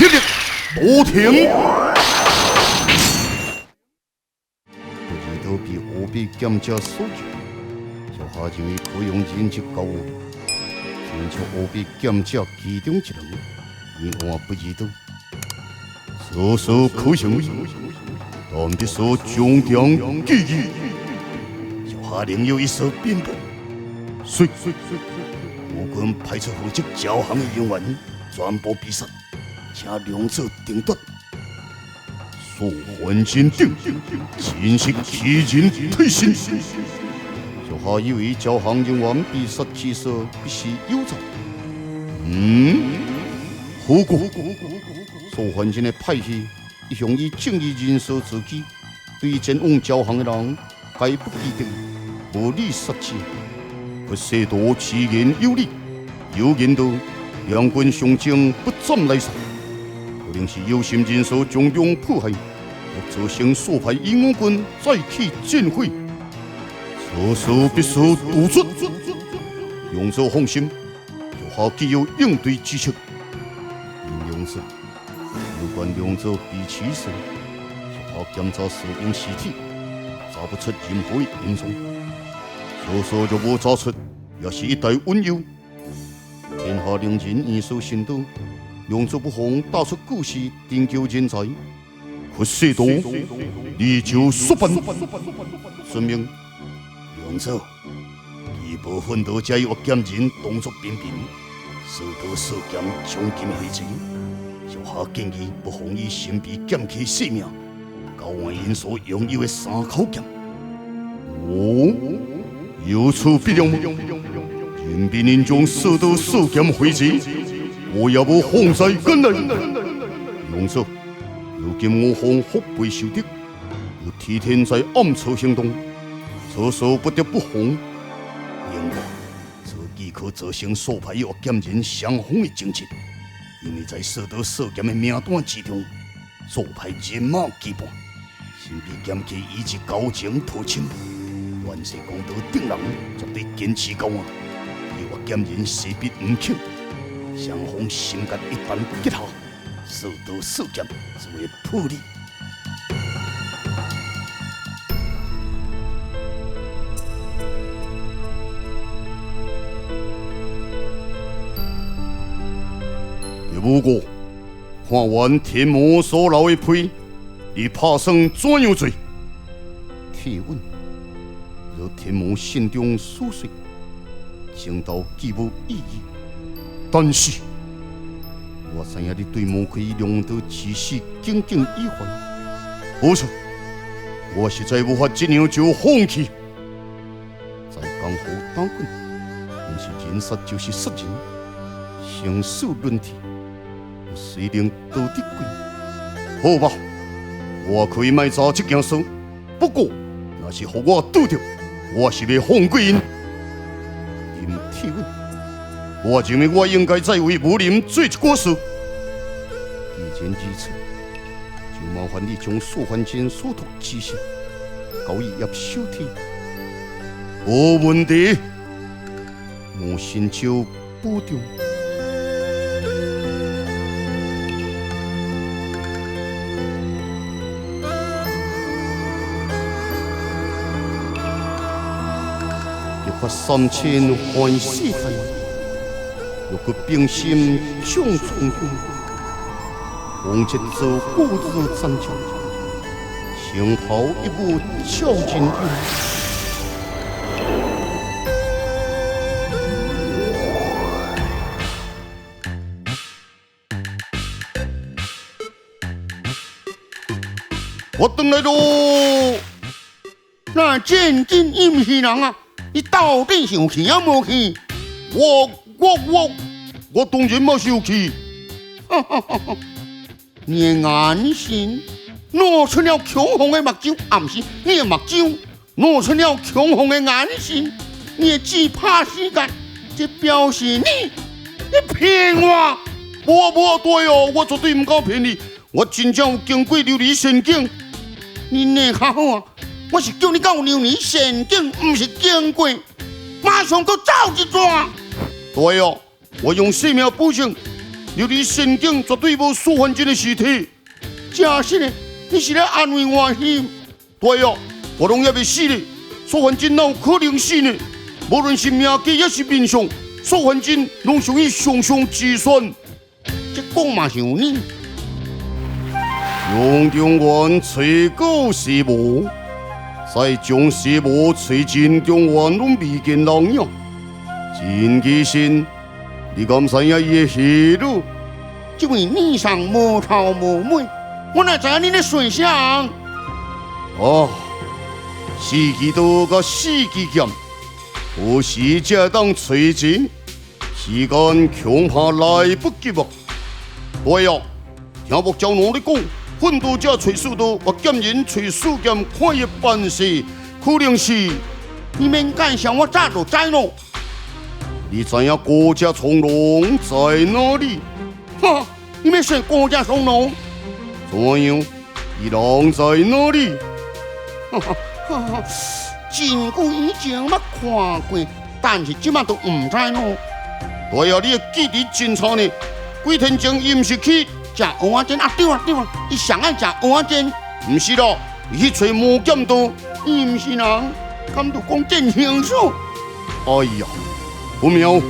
铁力多停。不知道被何必检查所求，小下就以可用人职高，请求何必检查其中一人，你我不知道。所说可行，但必须强调记忆。小下另有一手辩驳，虽我军派出负责交行的人员全部被杀，请两者定夺。所还认定，真是欺人太甚。小下以为交行人员被杀之事必须有诈。何故？所还人的派系一向以正义人士自居，对前往交行的人，皆不记得，无理杀之。不涉夺其言有理，有言道两军相争不斩来杀，可能是有心人士将中迫害，或造成所派义勇军再起战火。此事必须杜绝。勇者放心，小下既有应对之策。勇者，有关两者彼此时，小下检查士兵尸体，查不出任何影踪。所说若无查出，也是一代温柔。天下良人言说甚多，两者不妨打出故事，拯救人才。可涉夺，你就速办。孙明，两者，其部分都加以恶剑人动作频频，所得所剑将近回击。小下建议不妨以神秘剑客性命，交换因所拥有的3口剑。有此必要吗？任凭人将所得所剑回击，我也无放在眼内。勇者，如今我方腹背受敌，有提天在暗处行动，此事不得不防。另外，此既可造成所派恶剑人双方的争执，因为在所得所剑的名单之中，所派人马羁绊，神秘剑客以及高情特侵。万世公道定人绝对坚持到啊！恶剑人势必不轻，双方心结一旦结下，所得所剑就会破裂。不过，看完天魔所留的批，你拍算怎样做？提问。若天魔心中所说，正道既无意义。但是，我知影你对魔可以量到此事耿耿于怀。不错，我实在无法这样就放弃。在江湖打滚，不是人杀就是杀人，生死论题，谁能道得过？好吧，我可以卖查这件事，不过若是让我拄着。我是要放过因。任提问，我认为我应该再为武林做一寡事。既然如此，就麻烦你将素还真所托之事交予叶小天。无问题，我心照保重。发3000欢喜态，若个冰心将冲动，红节奏故日战场，青袍一幕俏人用。我回来喽！那剑金伊毋是人啊！你到底是有气还无气？我当然冇有气。你的眼神露出了恐慌的目睭，不是你的目睭露出了恐慌的眼神。你的只怕时间，这表示你骗我。无对哦，我绝对唔敢骗你。我真正有经过琉璃仙境。你呢较好啊！我是叫你到琉璃仙境，不是经过，马上给我走一转。对哦，我用性命保证，琉璃仙境绝对无苏焕真的尸体。真是的，你是咧安慰我是？对哦，我拢也未死呢，苏焕真哪有可能死呢？无论是命格也是面相，苏焕真拢属于上上之选。这讲嘛是有呢。用中原吹狗是无，再将是无吹进中原拢未见人样。真奇心，你敢知影伊的戏路？这位面上无头无尾，我哪知影你咧说啥？哦，四季刀甲四季剑，有时才当吹钱，时间恐怕来不及啊！对啊，听木匠农咧讲。奋斗者找速度，或剑人找速剑，看伊办事，可能是你免介绍，我早就知咯。你知影国家从容在哪里？哈，你免说国家从容，怎样？伊人在哪里？哈哈哈哈！真久以前捌看过，但是即马都唔知咯。对啊，你的记忆真差呢。几天前伊唔是去？食蚵仔煎啊！对啊对啊，伊上爱食蚵仔煎，毋是咯？伊去找魔剑道，伊毋是人，敢就讲真清楚。哎呀，不妙！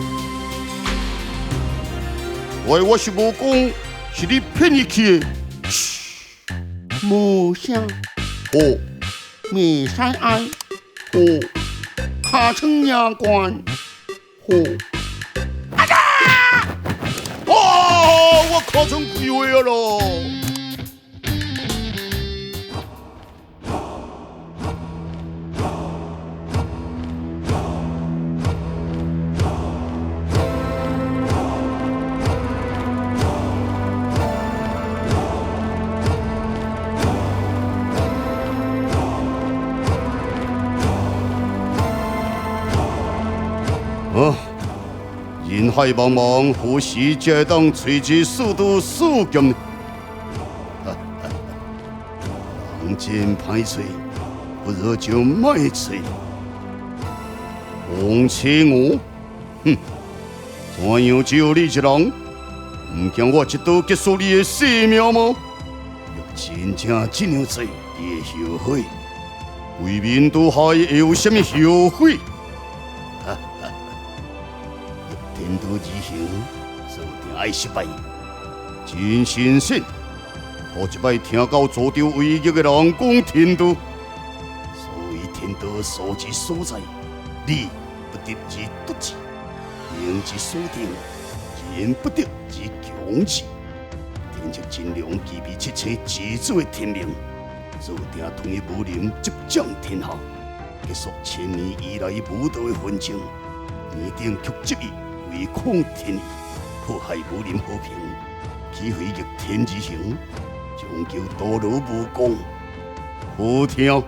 喂，我是无讲，是你骗伊去的。无啥。哦，未使爱。哦，尻川牙关。哦。我靠成几位啊咯！啊！人海茫茫，何时才当找至速度速剑？人真歹找，不如就卖找。王青娥，哼，怎样只有你一人？唔惊我一刀结束你的性命吗？若真正这样做，你会后悔。为民除害，会有什么后悔？天道之行，注定爱失败。真新鲜，头一摆听到助纣为虐的人讲天道，所谓天道所之所在，利不得之得之，名之所定，人不得之强之。天职真良，具备七切自主的天命，注定统一武林，执掌天下，结束千年以来武道的纷争，拟定曲折义。违抗天意，破坏武林和平，起毁逆天之行，终究堕落无功。好听，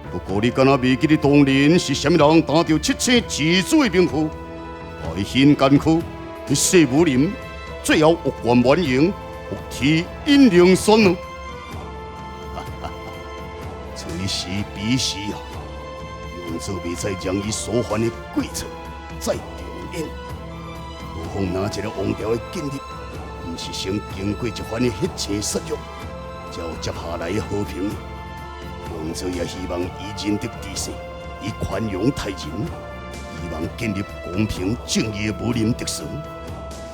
不过你敢若未记得当年是什么人打着七切自主的名号，爱恨艰苦，去洗武林，最后恶贯满盈，福天引良酸呢？随时彼时啊，用做未再将伊所犯的过错再重演。何况那一个王朝的建立，不是先经过一番的血腥杀戮，才有接下来的和平。王朝也希望以仁德治世，以宽容待人，希望建立公平正义的武林秩序，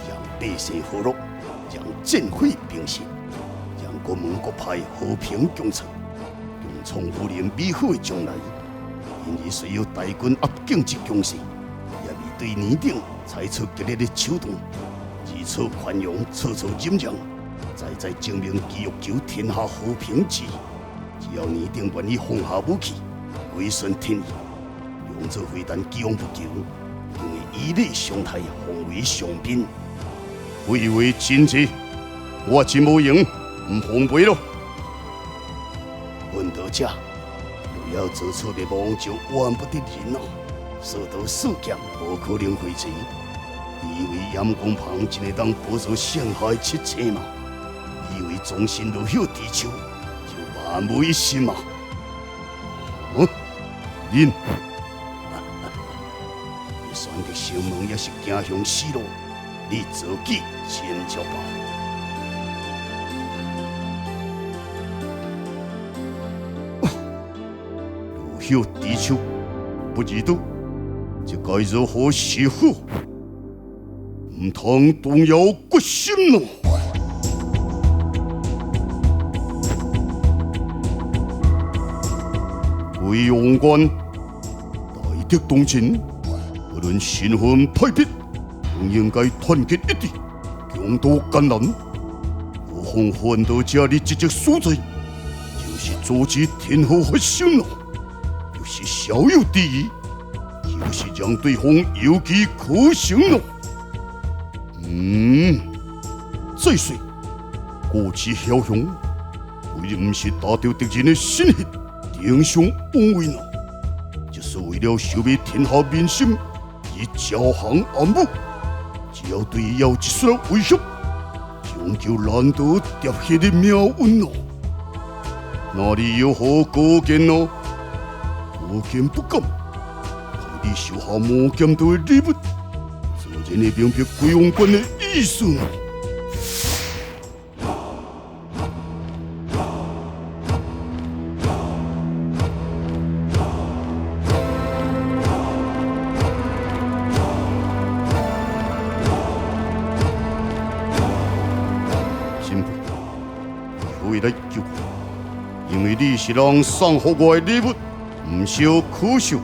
让百姓和乐，让战火平息，让各门各派和平共处，共创武林美好的将来。因而虽有大军压境之攻势，也未对年顶采取激烈的手段，以此宽容，处处忍让，再再证明其欲求天下和平之意。只要年顶愿意放下武器，归顺天意，用作非但既往不咎，更会以礼相待，奉为上宾。非为真志，我真无用，唔奉陪咯。奋斗者若要做出灭亡，就怨不得人啊！所到数剑，无可能回齐。你以为阳光旁真会当保住剩下的七切吗？你以为终身落叶知秋，就万无一失吗？恁，你选择生命也是走向死路，你自己尖叫吧。如有地球不知道，这该如何是好？唔通动摇决心咯！为王冠大敌当前，不论身份派别，都应该团结一致，共度艰难。何况换到这里这个所在，就是阻止天后发生咯，又是小有敌意，又是让对方有机可乘咯。再说，过去枭雄，为的不是打掉敌人的心血，英雄王位呢，就是为了消灭天下民心，以骄横安武。只要对伊有一丝威胁，终究难得跌下的命运咯。哪里有何高见呢？高见不敢，害你手下魔剑道的礼物。自然会明白鬼王关的意思。前辈，为来救我，因为你是人送给我的礼物，唔少可惜。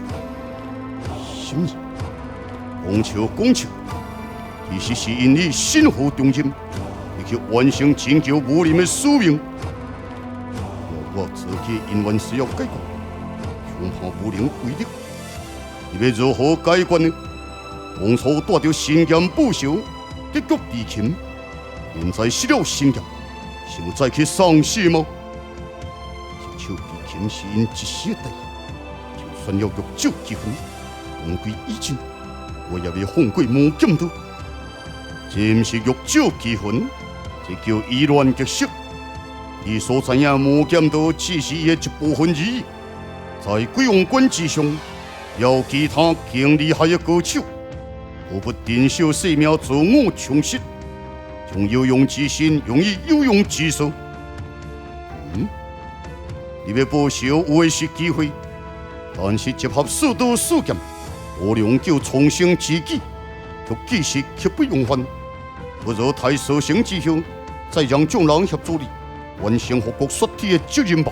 什么？讲笑讲笑。其实是因你身负重任，以及完成拯救武林的使命。我自己因缘需要解决，恐怕不能为力。你要如何解决呢？当初带着神剑报仇，结局离群，现在失了神剑，想再去丧死吗？这手离群是因一时的代志，就算要玉酒结婚，同归于尽，我也要放过魔剑道。这不是玉酒结婚，这叫以卵击石。你所知影魔剑道只是伊的一部分而已，在鬼王关之上，也有其他更厉害的高手，何不珍惜生命，自我充实，将有用之心用于有用之事？你要报仇有的是机会，但是结合四刀四剑，无量叫重生之己，却既是刻不容缓。不如待事成之后，再让众人协助你完成复国雪体的责任吧。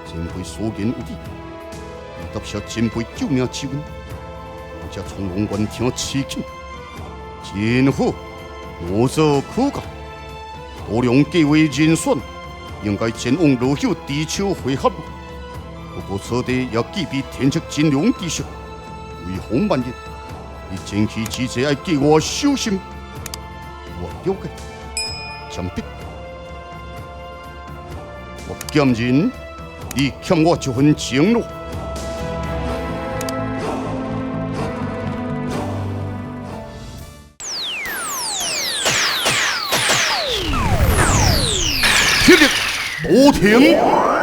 前辈所言有理，答谢前辈救命之恩，我这从容愿听此景，真好，无所可讲。多量计划人选，应该前往罗秀地球会合。不过此地也具备天策精良之术，为防万一。你前期之际要记我小心，我了解。ចាំ必，我剑人，你欠我一份情咯。铁力，多停。